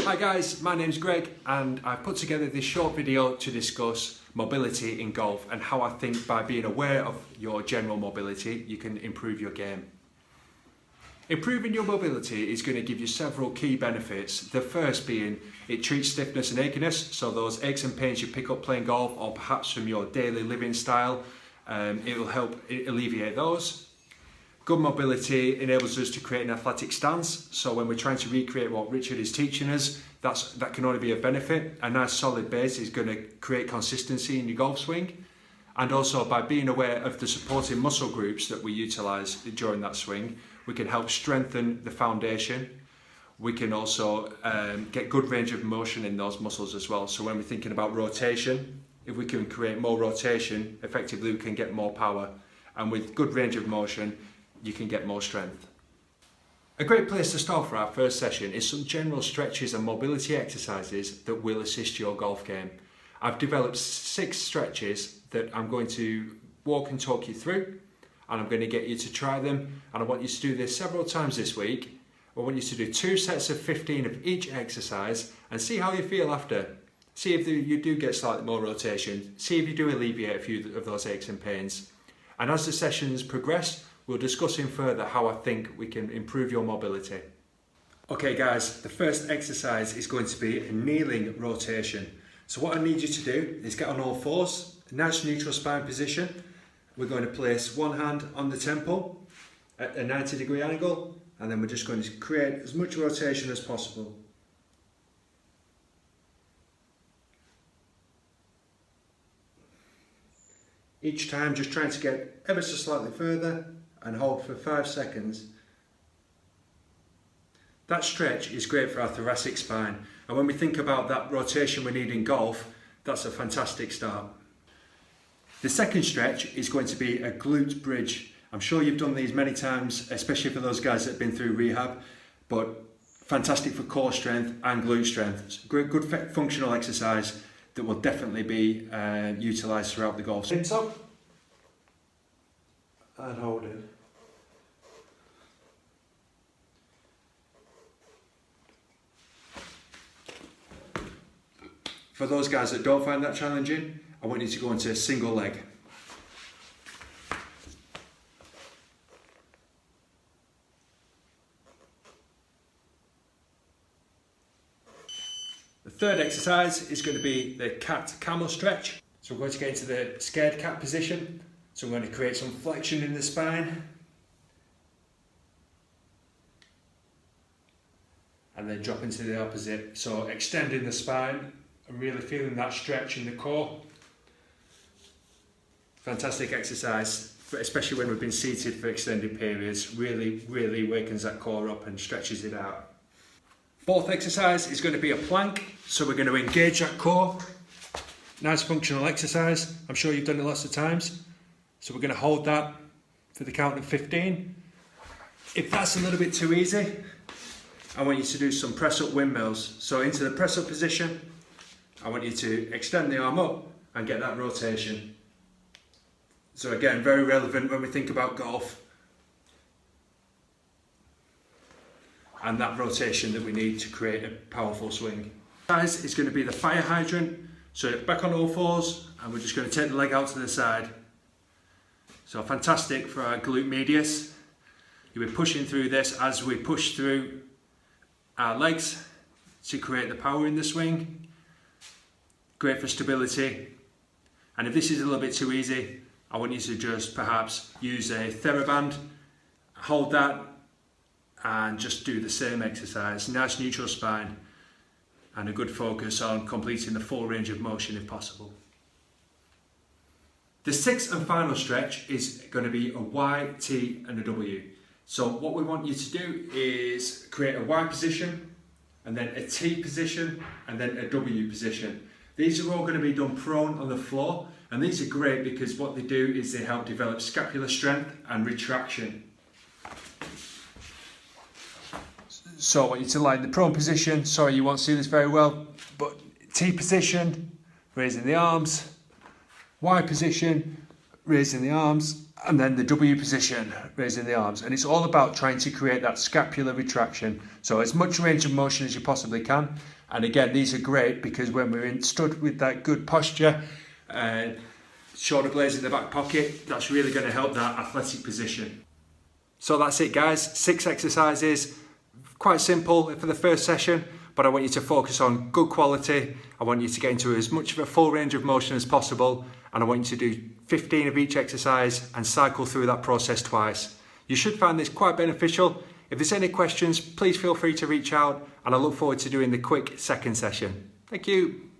Hi guys, my name's Greg and I've put together this short video to discuss mobility in golf and how I think by being aware of your general mobility you can improve your game. Improving your mobility is going to give you several key benefits. The first being it treats stiffness and achiness, so those aches and pains you pick up playing golf or perhaps from your daily living style, it will help alleviate those. Good mobility enables us to create an athletic stance, so when we're trying to recreate what Richard is teaching us, that can only be a benefit. A nice solid base is going to create consistency in your golf swing, and also by being aware of the supporting muscle groups that we utilise during that swing, we can help strengthen the foundation. We can also get good range of motion in those muscles as well, so when we're thinking about rotation, if we can create more rotation, effectively we can get more power, and with good range of motion you can get more strength. A great place to start for our first session is some general stretches and mobility exercises that will assist your golf game. I've developed 6 stretches that I'm going to walk and talk you through, and I'm going to get you to try them, and I want you to do this several times this week. I want you to do 2 sets of 15 of each exercise and see how you feel after. See if you do get slightly more rotation, see if you do alleviate a few of those aches and pains. And as the sessions progress, we'll discuss in further how I think we can improve your mobility. Okay guys, the first exercise is going to be a kneeling rotation. So what I need you to do is get on all fours, a nice neutral spine position. We're going to place one hand on the temple at a 90-degree angle, and then we're just going to create as much rotation as possible. Each time just trying to get ever so slightly further and hold for 5 seconds. That stretch is great for our thoracic spine, and when we think about that rotation we need in golf, that's a fantastic start. The second stretch is going to be a glute bridge. I'm sure you've done these many times, especially for those guys that have been through rehab, but fantastic for core strength and glute strength. It's a good functional exercise that will definitely be utilised throughout the golf. Hips up and hold it. For those guys that don't find that challenging, I want you to go into a single leg. The third exercise is going to be the cat-camel stretch. So we're going to get into the scared cat position. So I'm going to create some flexion in the spine. And then drop into the opposite. So extending the spine and really feeling that stretch in the core. Fantastic exercise, especially when we've been seated for extended periods. Really wakens that core up and stretches it out. Fourth exercise is going to be a plank. So we're going to engage that core. Nice functional exercise. I'm sure you've done it lots of times. So we're going to hold that for the count of 15. If that's a little bit too easy, I want you to do some press-up windmills. So into the press-up position, I want you to extend the arm up and get that rotation. So again, very relevant when we think about golf. And that rotation that we need to create a powerful swing. Guys, it's going to be the fire hydrant. So back on all fours, and we're just going to take the leg out to the side. So fantastic for our glute medius. You'll be pushing through this as we push through our legs to create the power in the swing. Great for stability. And if this is a little bit too easy, I want you to just perhaps use a TheraBand, hold that, and just do the same exercise. Nice neutral spine and a good focus on completing the full range of motion if possible. The sixth and final stretch is going to be a Y, T and a W. So what we want you to do is create a Y position, and then a T position, and then a W position. These are all going to be done prone on the floor, and these are great because what they do is they help develop scapular strength and retraction. So I want you to lie in the prone position. Sorry, you won't see this very well, but T position, raising the arms. Y position, raising the arms, and then the W position, raising the arms. And it's all about trying to create that scapular retraction. So as much range of motion as you possibly can. And again, these are great because when we're stood with that good posture, shoulder blades in the back pocket, that's really going to help that athletic position. So that's it, guys. 6 exercises, quite simple for the first session, but I want you to focus on good quality. I want you to get into as much of a full range of motion as possible, and I want you to do 15 of each exercise and cycle through that process twice. You should find this quite beneficial. If there's any questions, please feel free to reach out, and I look forward to doing the quick second session. Thank you.